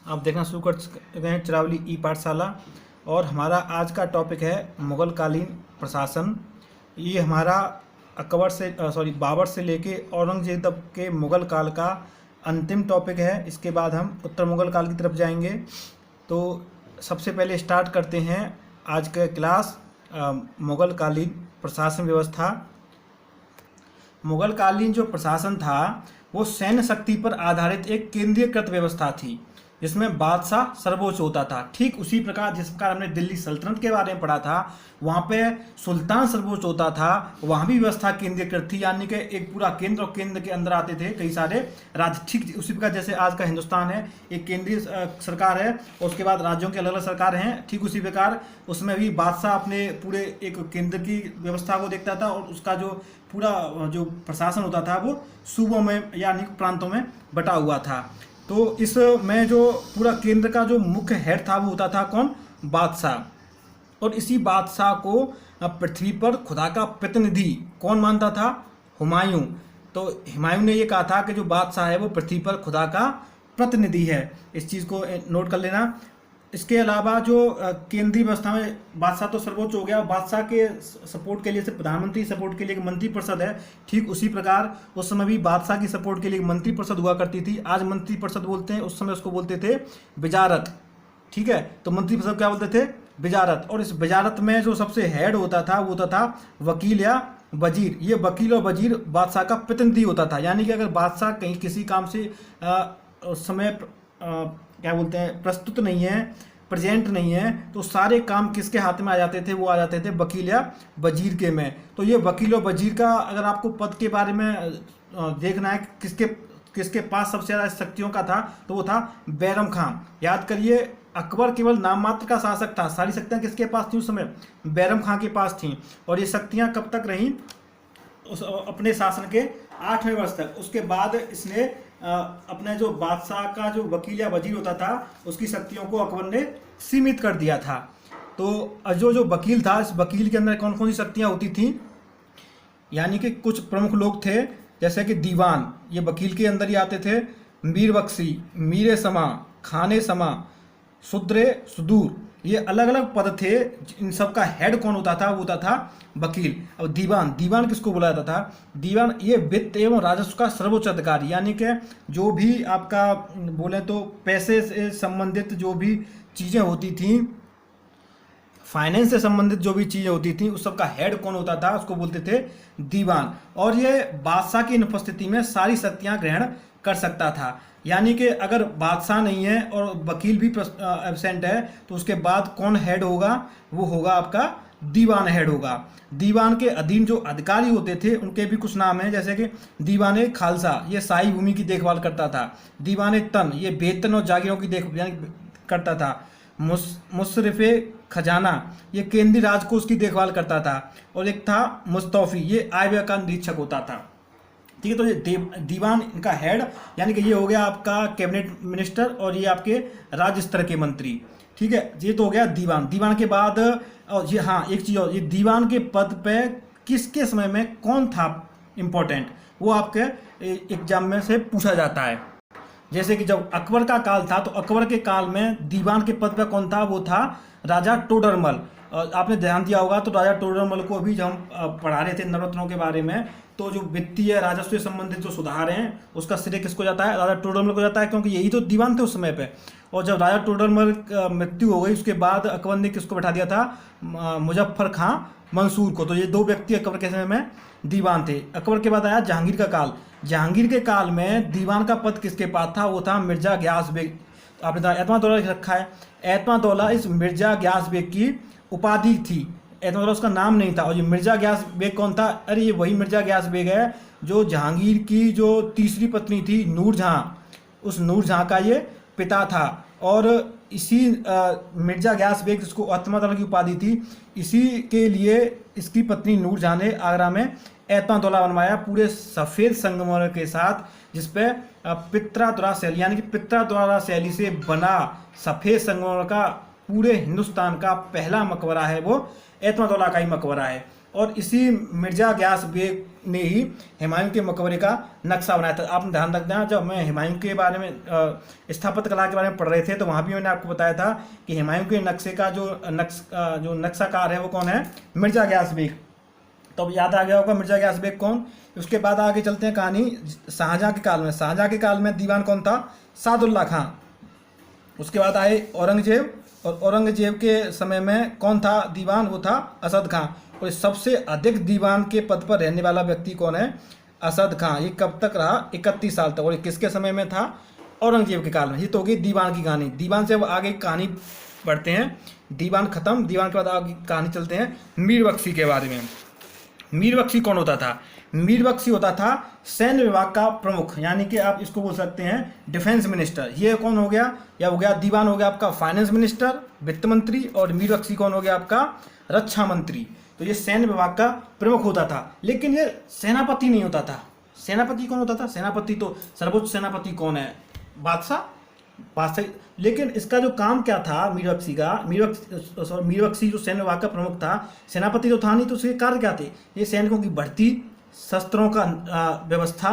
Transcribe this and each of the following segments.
आप देखना शुरू कर गए हैं चरावली ई पाठशाला। और हमारा आज का टॉपिक है मुग़ल कालीन प्रशासन। ये हमारा बाबर से लेके औरंगजेब तक के मुग़ल काल का अंतिम टॉपिक है। इसके बाद हम उत्तर मुग़ल काल की तरफ जाएंगे। तो सबसे पहले स्टार्ट करते हैं आज का क्लास मुग़ल कालीन प्रशासन व्यवस्था। मुग़ल कालीन जो प्रशासन था वो सैन्य शक्ति पर आधारित एक केंद्रीयकृत व्यवस्था थी जिसमें बादशाह सर्वोच्च होता था। ठीक उसी प्रकार जिस प्रकार हमने दिल्ली सल्तनत के बारे में पढ़ा था, वहाँ पे सुल्तान सर्वोच्च होता था, वहाँ भी व्यवस्था केंद्रीयकृत थी, यानी कि एक पूरा केंद्र और केंद्र के अंदर आते थे कई सारे राज्य। ठीक उसी प्रकार जैसे आज का हिंदुस्तान है, एक केंद्रीय सरकार है और उसके बाद राज्यों के अलग अलग सरकार हैं, ठीक उसी प्रकार उसमें भी बादशाह अपने पूरे एक केंद्र की व्यवस्था को देखता था और उसका जो पूरा जो प्रशासन होता था वो सूबों में यानी प्रांतों में बटा हुआ था। तो इसमें जो पूरा केंद्र का जो मुख्य हेड था वो होता था कौन? बादशाह। और इसी बादशाह को पृथ्वी पर खुदा का प्रतिनिधि कौन मानता था? हुमायूं। तो हुमायूं ने ये कहा था कि जो बादशाह है वो पृथ्वी पर खुदा का प्रतिनिधि है। इस चीज़ को नोट कर लेना। इसके अलावा जो केंद्रीय व्यवस्था में बादशाह तो सर्वोच्च हो गया, बादशाह के सपोर्ट के लिए से प्रधानमंत्री सपोर्ट के लिए एक मंत्रिपरिषद है। ठीक उसी प्रकार उस समय भी बादशाह की सपोर्ट के लिए मंत्रिपरिषद हुआ करती थी। आज मंत्रिपरिषद बोलते हैं, उस समय उसको बोलते थे वजारत। ठीक है, तो मंत्रिपरिषद क्या बोलते थे? वजारत। और इस वजारत में जो सबसे हेड होता था वो होता था वकील या वजीर। ये वकील और वजीर बादशाह का प्रतिनिधि होता था। यानी कि अगर बादशाह कहीं किसी काम से उस समय क्या बोलते हैं प्रस्तुत नहीं है, प्रेजेंट नहीं है, तो सारे काम किसके हाथ में आ जाते थे? वो आ जाते थे वकील या वजीर के में। तो ये वकील और वजीर का अगर आपको पद के बारे में देखना है किसके पास सबसे ज़्यादा शक्तियों का था तो वो था बैरम खान। याद करिए, अकबर केवल नाम मात्र का शासक था, सारी शक्तियाँ किसके पास थी उस समय? बैरम खान के पास थी। और ये शक्तियाँ कब तक रहीं? अपने शासन के 8वें वर्ष तक। उसके बाद इसने अपने जो बादशाह का जो वकील या वजीर होता था उसकी शक्तियों को अकबर ने सीमित कर दिया था। तो जो वकील था, इस वकील के अंदर कौन कौन सी शक्तियाँ होती थी? यानी कि कुछ प्रमुख लोग थे जैसे कि दीवान, ये वकील के अंदर ही आते थे। मीर बख्शी, मीर समा, खाने समा, शुद्रे सुदूर, ये अलग अलग पद थे। इन सब का हेड कौन होता था? वो होता था वकील। अब दीवान, दीवान किसको बोला जाता था? दीवान ये वित्त एवं राजस्व का सर्वोच्च अधिकारी, यानी कि जो भी आपका बोले तो पैसे से संबंधित जो भी चीज़ें होती थी, फाइनेंस से संबंधित जो भी चीज़ें होती थी, उस सब का हेड कौन होता था? उसको बोलते थे दीवान। और ये बादशाह की अनुपस्थिति में सारी शक्तियाँ ग्रहण कर सकता था। यानी कि अगर बादशाह नहीं है और वकील भी एब्सेंट है तो उसके बाद कौन हेड होगा? वो होगा आपका दीवान हेड होगा। दीवान के अधीन जो अधिकारी होते थे उनके भी कुछ नाम हैं, जैसे कि दीवान खालसा, ये शाही भूमि की देखभाल करता था। दीवान तन, ये वेतन और जागीरों की देखभाल करता था। मुशर्रिफे खजाना, ये केंद्रीय राजकोष की देखभाल करता था। और एक था मुस्तौफी, ये आय व्यय का निरीक्षक होता था। ठीक है, तो ये दीवान इनका हेड, यानी कि ये हो गया आपका कैबिनेट मिनिस्टर और ये आपके राज्य स्तर के मंत्री। ठीक है, ये तो हो गया दीवान। दीवान के बाद ये हाँ एक चीज़ और, ये दीवान के पद पे किसके समय में कौन था इम्पोर्टेंट, वो आपके एग्जाम में से पूछा जाता है। जैसे कि जब अकबर का काल था तो अकबर के काल में दीवान के पद पे कौन था? वो था राजा टोडरमल। आपने ध्यान दिया होगा तो राजा टोडरमल को अभी जब हम पढ़ा रहे थे नवरत्नों के बारे में, तो जो वित्तीय राजस्व से संबंधित जो सुधार हैं उसका श्रेय किसको जाता है? राजा टोडरमल को जाता है, क्योंकि यही तो दीवान थे उस समय पे। और जब राजा टोडरमल मृत्यु हो गई उसके बाद अकबर ने किसको बैठा दिया था? मुजफ्फर खां मंसूर को। तो ये दो व्यक्ति अकबर के समय में दीवान थे। अकबर के बाद आया जहांगीर का काल। जहांगीर के काल में दीवान का पद किसके पास था? वो था मिर्जा गयास बेग। आपने एतमादौला रखा है, एतमादौला इस मिर्जा गयास बेग की उपाधि थी। एतमादौला उसका नाम नहीं था। और ये मिर्जा गयास बेग कौन था? अरे ये वही मिर्जा गयास बेग है जो जहांगीर की जो तीसरी पत्नी थी नूरजहां, उस नूरजहां का ये पिता था। और इसी मिर्जा गयास बेग जिसको एतमादौला की उपाधि थी, इसी के लिए इसकी पत्नी नूरजहां ने आगरा में एतमादौला बनवाया पूरे सफ़ेद संगमरमर के साथ, जिसपे पित्रा शैली यानी कि पित्रा द्वारा शैली से बना सफ़ेद संगमरमर का पूरे हिंदुस्तान का पहला मकबरा है वो एतमादौला का ही मकबरा है। और इसी मिर्जा गयास बेग ने ही हुमायूं के मकबरे का नक्शा बनाया था। आपने ध्यान रखना, जब मैं हुमायूं के बारे में स्थापत्य कला के बारे में पढ़ रहे थे तो वहाँ भी मैंने आपको बताया था कि हुमायूं के नक्शे का जो नक्शाकार है वो कौन है, मिर्जा गयास बेग। तो अब याद आ गया होगा मिर्जा गयास बेग कौन। उसके बाद आगे चलते हैं कहानी शाहजहाँ के काल में। शाहजहाँ के काल में दीवान कौन था, सादुल्ला खां। उसके बाद आए औरंगजेब, और औरंगजेब के समय में कौन था दीवान, वो था असद खां। और सबसे अधिक दीवान के पद पर रहने वाला व्यक्ति कौन है, असद खां। ये कब तक रहा, 31 साल तक। और ये किसके समय में था, औरंगजेब के काल में। ये तो होगी दीवान की कहानी। दीवान से अब आगे कहानी बढ़ते हैं, दीवान खत्म, दीवान के बाद आगे कहानी चलते हैं मीर बख्शी के बारे में। मीर बख्शी कौन होता था, मीर बख्शी होता था सैन्य विभाग का प्रमुख, यानी कि आप इसको बोल सकते हैं डिफेंस मिनिस्टर। ये कौन हो गया, या हो गया दीवान हो गया आपका फाइनेंस मिनिस्टर, वित्त मंत्री, और मीर बख्शी कौन हो गया आपका रक्षा मंत्री। तो ये सैन्य विभाग का प्रमुख होता था, लेकिन ये सेनापति नहीं होता था। सेनापति कौन होता था, सेनापति तो सर्वोच्च सेनापति कौन है, बादशाह, बादशाह। लेकिन इसका जो काम क्या था मीर बख्शी का, मीर बख्शी जो सैन्य विभाग का प्रमुख था, सेनापति तो था नहीं, तो उसके कार्य क्या थे, ये सैनिकों की भर्ती, शस्त्रों का व्यवस्था,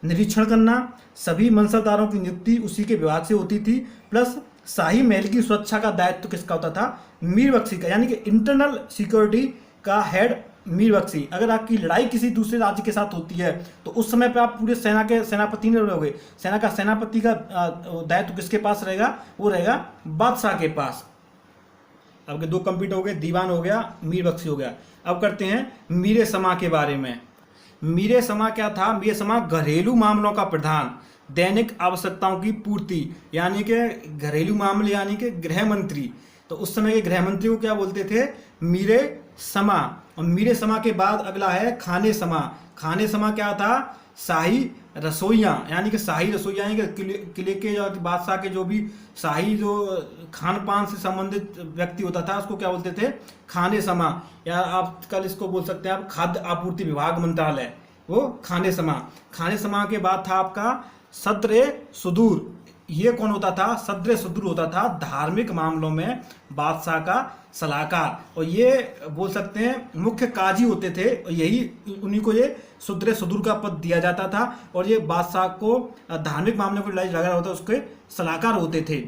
निरीक्षण करना, सभी मनसबदारों की नियुक्ति उसी के विभाग से होती थी, प्लस शाही महल की सुरक्षा का दायित्व किसका होता था, मीर बख्शी का। यानी कि इंटरनल सिक्योरिटी का हेड मीर बख्शी। अगर आपकी लड़ाई किसी दूसरे राज्य के साथ होती है तो उस समय पे आप पूरे सेना के सेनापति नहीं रहोगे, सेना का सेनापति का दायित्व किसके पास रहेगा, वो रहेगा बादशाह के पास। अब दो कंप्लीट हो गए, दीवान हो गया, मीर बख्शी हो गया। अब करते हैं मीरे समा के बारे में। मीरे समा क्या था, मीरे समा घरेलू मामलों का प्रधान, दैनिक आवश्यकताओं की पूर्ति, यानी कि घरेलू मामले, यानी कि गृह मंत्री। तो उस समय के गृह मंत्री को क्या बोलते थे, मीरे समा। और मीरे समा के बाद अगला है खाने समा। खाने समा क्या था, शाही रसोइयाँ, यानी कि शाही रसोइयाँ, यानी कि किले के जो बादशाह के जो भी शाही जो खान पान से संबंधित व्यक्ति होता था उसको क्या बोलते थे, खाने समा। या आप कल इसको बोल सकते हैं आप खाद्य आपूर्ति विभाग मंत्रालय, वो खाने समा। खाने समा के बाद था आपका सद्र सुदूर। ये कौन होता था, सद्र सुदूर होता था धार्मिक मामलों में बादशाह का सलाहकार। और ये बोल सकते हैं मुख्य काजी होते थे, और यही उन्हीं को ये सद्र सुदूर का पद दिया जाता था। और ये बादशाह को धार्मिक मामलों को लड़ाई झगड़ा होता उसके सलाहकार होते थे।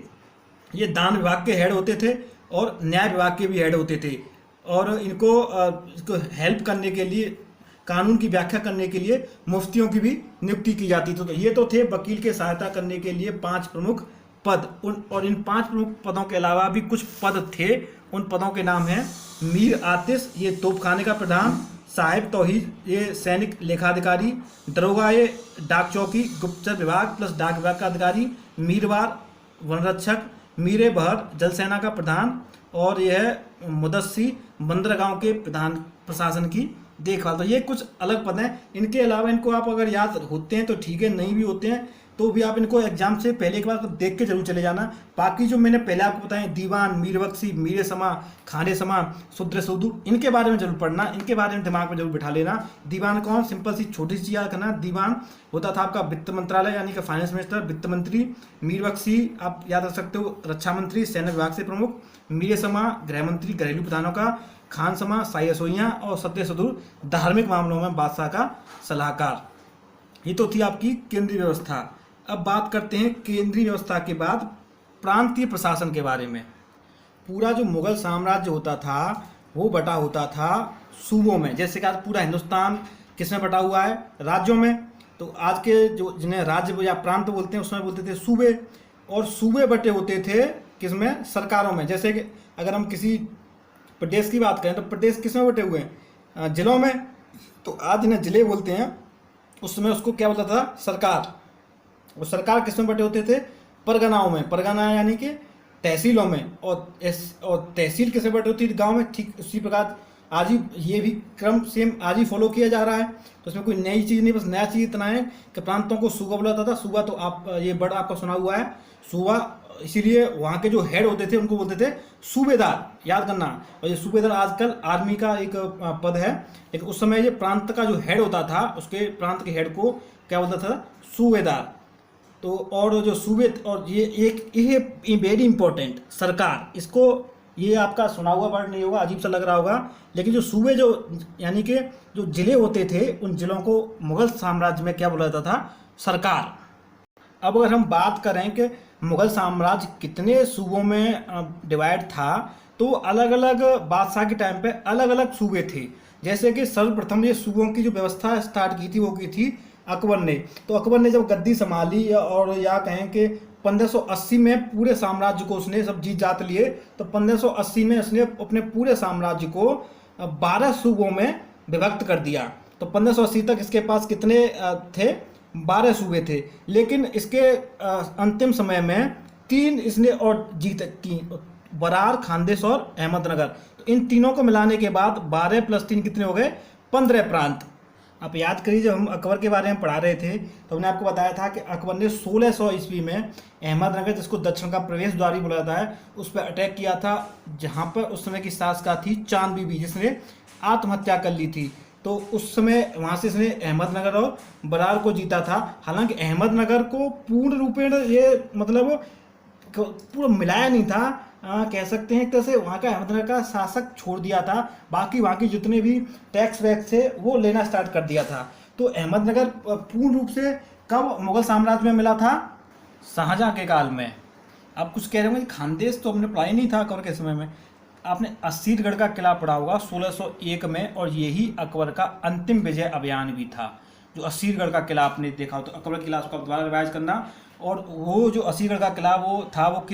ये दान विभाग के हेड होते थे और न्याय विभाग के भी हेड होते थे। और इसको हेल्प करने के लिए, कानून की व्याख्या करने के लिए मुफ्तियों की भी नियुक्ति की जाती थी। तो ये तो थे वकील के सहायता करने के लिए 5 प्रमुख पद। और इन 5 प्रमुख पदों के अलावा भी कुछ पद थे। उन पदों के नाम हैं मीर आतिश, ये तोपखाने का प्रधान, साहिब तौहीद, ये सैनिक लेखाधिकारी, दरोगा, ये डाक चौकी गुप्तचर विभाग प्लस डाक विभाग का अधिकारी, मीरवार वनरक्षक, मीरे बहर जल सेना का प्रधान, और यह मुदस्सी बंदरगांव के प्रधान प्रशासन की देखभाल। तो ये कुछ अलग पद हैं। इनके अलावा इनको आप अगर याद होते हैं तो ठीक है, नहीं भी होते हैं तो भी आप इनको एग्जाम से पहले एक बार देख के जरूर चले जाना। बाकी जो मैंने पहले आपको बताए दीवान, मीर बख्शी, मीरे समा, खाने समा, सुद्र सुदूर, इनके बारे में जरूर पढ़ना, इनके बारे में दिमाग में जरूर बिठा लेना। दीवान कौन, सिंपल सी छोटी सी याद करना, दीवान होता था आपका वित्त मंत्रालय, यानी कि फाइनेंस मिनिस्टर, वित्त मंत्री। मीर बख्शी आप याद रख सकते हो रक्षा मंत्री, सैन्य विभाग से प्रमुख। मीरे समा गृह मंत्री, घरेलू प्रधानों का। खान समा शाही रसोइयाँ, और सद्र सुदूर धार्मिक मामलों में बादशाह का सलाहकार। ये तो थी आपकी केंद्रीय व्यवस्था। अब बात करते हैं केंद्रीय व्यवस्था के बाद प्रांतीय प्रशासन के बारे में। पूरा जो मुगल साम्राज्य होता था वो बटा होता था सूबों में। जैसे कि आज पूरा हिंदुस्तान किसमें बटा हुआ है, राज्यों में। तो आज के जो जिन्हें राज्य या प्रांत बोलते हैं उसमें बोलते थे सूबे। और सूबे बटे होते थे किसमें, सरकारों में। जैसे कि अगर हम किसी प्रदेश की बात करें तो प्रदेश किसमें बटे हुए हैं, जिलों में। तो आज जिन्हें जिले बोलते हैं उस समय उसको क्या बोलता था, सरकार। और सरकार किसमें बटे होते थे, परगनाओं में। परगना यानी कि तहसीलों में। और तहसील किसमें बटे होती थी, गांव में। ठीक उसी प्रकार आज ही ये भी क्रम सेम आज ही फॉलो किया जा रहा है। तो इसमें कोई नई चीज़ नहीं, बस नया चीज़ इतना है कि प्रांतों को सूबा बोला जाता था। सूबा तो आप ये वर्ड आपका सुना हुआ है, सूबा। इसीलिए वहाँ के जो हेड होते थे उनको बोलते थे सूबेदार, याद करना। और ये सूबेदार आजकल आर्मी का एक पद है, लेकिन उस समय ये प्रांत का जो हेड होता था उसके प्रांत के हेड को क्या बोलता था, सूबेदार। तो और जो सूबे, और ये एक ये वेरी इंपॉर्टेंट, सरकार, इसको ये आपका सुना हुआ वर्ड नहीं होगा, अजीब सा लग रहा होगा, लेकिन जो सूबे जो यानी कि जो जिले होते थे उन जिलों को मुगल साम्राज्य में क्या बोला जाता था? सरकार। अब अगर हम बात करें कि मुगल साम्राज्य कितने सूबों में डिवाइड था, तो अलग अलग बादशाह के टाइम पे अलग अलग सूबे थे। जैसे कि सर्वप्रथम ये सूबों की जो व्यवस्था स्टार्ट की थी वो की थी अकबर ने। तो अकबर ने जब गद्दी संभाली और या कहें कि 1580 में पूरे साम्राज्य को उसने सब जीत जात लिए, तो 1580 में उसने अपने पूरे साम्राज्य को 12 सूबों में विभक्त कर दिया। तो 1580 तक इसके पास कितने थे? 12 सूबे थे। लेकिन इसके अंतिम समय में 3 इसने और जीत की, बरार, खानदेश और अहमदनगर। तो इन तीनों को मिलाने के बाद 12 + 3 कितने हो गए? 15 प्रांत। आप याद करिए, जब हम अकबर के बारे में पढ़ा रहे थे तो हमने आपको बताया था कि अकबर ने 1600 ईस्वी में अहमदनगर, जिसको दक्षिण का प्रवेश द्वार भी बोला जाता है, उस पर अटैक किया था, जहां पर उस समय की शासका थी चांद बीबी, जिसने आत्महत्या कर ली थी। तो उस समय वहां से इसने अहमदनगर और बरार को जीता था। हालांकि अहमदनगर को पूर्ण रूपेण ये मतलब पूरा मिलाया नहीं था, कह सकते हैं एक तरह से वहाँ का अहमदनगर का शासक छोड़ दिया था, बाकी वहाँ की जितने भी टैक्स वैक्स थे वो लेना स्टार्ट कर दिया था। तो अहमदनगर पूर्ण रूप से कब मुगल साम्राज्य में मिला था? शाहजहाँ के काल में। आप कुछ कह रहे होंगे खानदेश तो हमने पढ़ा ही नहीं था अकबर के समय में। आपने असीरगढ़ का किला पढ़ा होगा 1601 में, और यही अकबर का अंतिम विजय अभियान भी था। जो असीरगढ़ का किला आपने देखा हो तो अकबर के किला उसका दोबारा रिवाइज करना। और वो जो असीरगढ़ का किला वो था, वो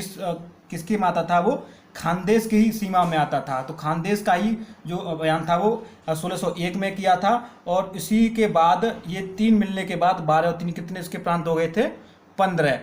किसके में आता था? वो खानदेश की ही सीमा में आता था। तो खानदेश का ही जो अभियान था वो 1601 में किया था। और इसी के बाद ये 3 मिलने के बाद 12 और 3 कितने इसके प्रांत हो गए थे? 15।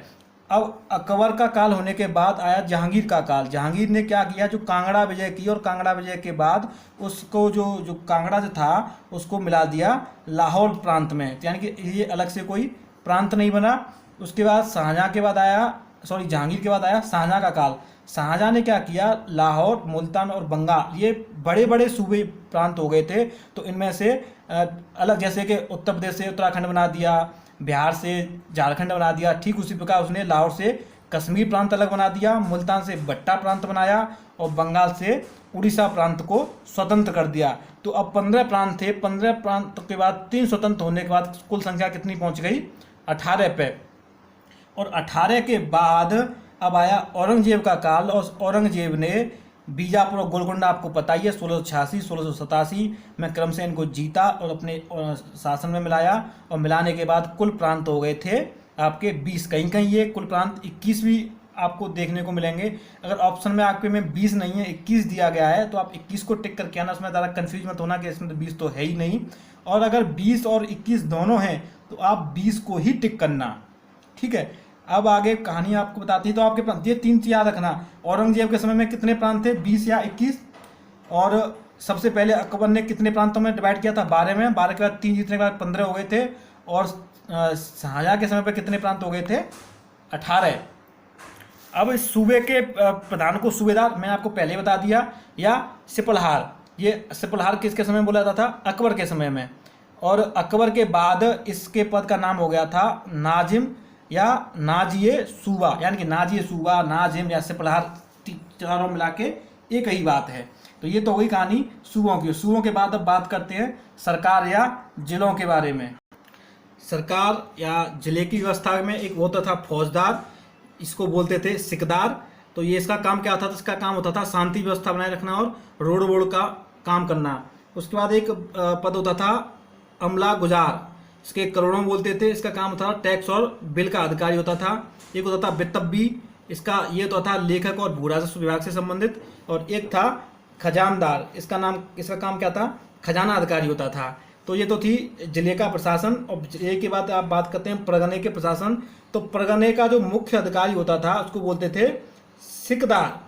अब अकबर का काल होने के बाद आया जहांगीर का काल। जहांगीर ने क्या किया? जो कांगड़ा विजय की, और कांगड़ा विजय के बाद उसको जो कांगड़ा जो था उसको मिला दिया लाहौर प्रांत में, यानी कि ये अलग से कोई प्रांत नहीं बना। उसके बाद शाहजहाँ के बाद आया, सॉरी जहांगीर के बाद आया शाहजहाँ का काल। शाहजहाँ ने क्या किया? लाहौर, मुल्तान और बंगाल, ये बड़े बड़े सूबे प्रांत हो गए थे। तो इनमें से अलग, जैसे कि उत्तर प्रदेश से उत्तराखंड बना दिया, बिहार से झारखंड बना दिया, ठीक उसी प्रकार उसने लाहौर से कश्मीर प्रांत अलग बना दिया, मुल्तान से भट्टा प्रांत बनाया, और बंगाल से उड़ीसा प्रांत को स्वतंत्र कर दिया। तो अब 15 प्रांत थे। 15 प्रांत के बाद 3 स्वतंत्र होने के बाद कुल संख्या कितनी पहुंच गई? 18 पे। और 18 के बाद अब आया औरंगजेब का काल, और औरंगजेब ने बीजापुर और गोलकुंडा, आपको पता ही है, 1686 1687 में क्रमशः इनको जीता और अपने शासन में मिलाया। और मिलाने के बाद कुल प्रांत हो गए थे आपके 20। कहीं कहीं ये कुल प्रांत 21 भी आपको देखने को मिलेंगे। अगर ऑप्शन में आपके में 20 नहीं है, 21 दिया गया है, तो आप 21 को टिक करके आना, उसमें ज़्यादा कन्फ्यूज मत होना कि इसमें तो 20 तो है ही नहीं। और अगर 20 और 21 दोनों हैं तो आप 20 को ही टिक करना, ठीक है। अब आगे कहानी आपको बताती है। तो आपके प्रांत, ये 3 चीज याद रखना। औरंगजेब के समय में कितने प्रांत थे? 20 या 21। और सबसे पहले अकबर ने कितने प्रांतों में डिवाइड किया था? 12 में। 12 के बाद 3 जीतने के बाद 15 हो गए थे। और शाहजहाँ के समय पे कितने प्रांत हो गए थे? 18। अब इस सूबे के प्रधान को सूबेदार मैंने आपको पहले बता दिया, या सिपलहार। ये सिपलहार किसके समय बोला जाता था? अकबर के समय में। और अकबर के बाद इसके पद का नाम हो गया था नाजिम या नाजिए सूबा, यानी कि नाजिए सूबा, नाजिम या सिपलहार, चारों मिला के एक ही बात है। तो ये तो हुई कहानी सूबों की। सूबों के बाद अब बात करते हैं सरकार या जिलों के बारे में। सरकार या जिले की व्यवस्था में एक वो था फौजदार, इसको बोलते थे सिकदार। तो ये इसका काम क्या था? तो इसका काम होता था शांति व्यवस्था बनाए रखना और रोड वोड का काम करना। उसके बाद एक पद होता था अमला गुजार, इसके करोड़ों बोलते थे। इसका काम होता था टैक्स और बिल का अधिकारी होता था। एक होता था बितब्बी, इसका ये तो था लेखक और भू राजस्व विभाग से संबंधित। और एक था खजानदार, इसका काम क्या था? खजाना अधिकारी होता था। तो ये तो थी जिले का प्रशासन। और जिले के बाद आप बात करते हैं परगने के प्रशासन। तो परगने का जो मुख्य अधिकारी होता था उसको बोलते थे सिकदार,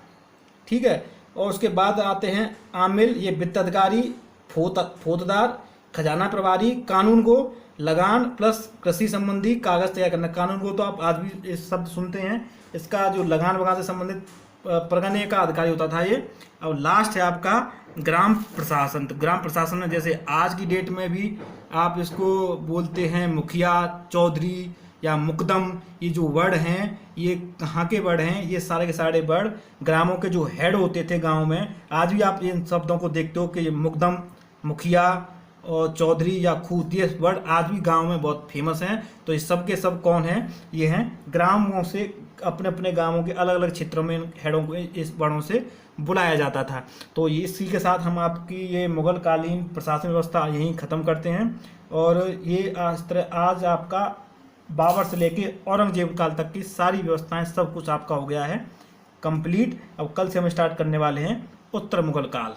ठीक है। और उसके बाद आते हैं आमिल, ये वित्त अधिकारी, फौजदार, खजाना प्रभारी, कानून गो, लगान प्लस कृषि संबंधी कागज तैयार करना। कानून गो तो आप आज भी इस शब्द सुनते हैं, इसका जो लगान वगान से संबंधित परगने का अधिकारी होता था ये। अब लास्ट है आपका ग्राम प्रशासन। तो ग्राम प्रशासन में जैसे आज की डेट में भी आप इसको बोलते हैं मुखिया, चौधरी, या मुकदम, ये जो वर्ड हैं ये कहाँ के वर्ड हैं? ये सारे के सारे वर्ड ग्रामों के जो हेड होते थे गांव में, आज भी आप इन शब्दों को देखते हो कि ये मुकदम, मुखिया और चौधरी या खूत, ये वर्ड आज भी गांव में बहुत फेमस हैं। तो ये सब के सब कौन हैं? ये हैं ग्रामों से, अपने अपने गांवों के अलग अलग क्षेत्रों में इन हेडों को इस वर्णों से बुलाया जाता था। तो ये इसी के साथ हम आपकी ये मुगल कालीन प्रशासन व्यवस्था यहीं ख़त्म करते हैं। और ये आज आपका बाबर से लेके औरंगजेब काल तक की सारी व्यवस्थाएं सब कुछ आपका हो गया है कंप्लीट। अब कल से हम स्टार्ट करने वाले हैं उत्तर मुगल काल।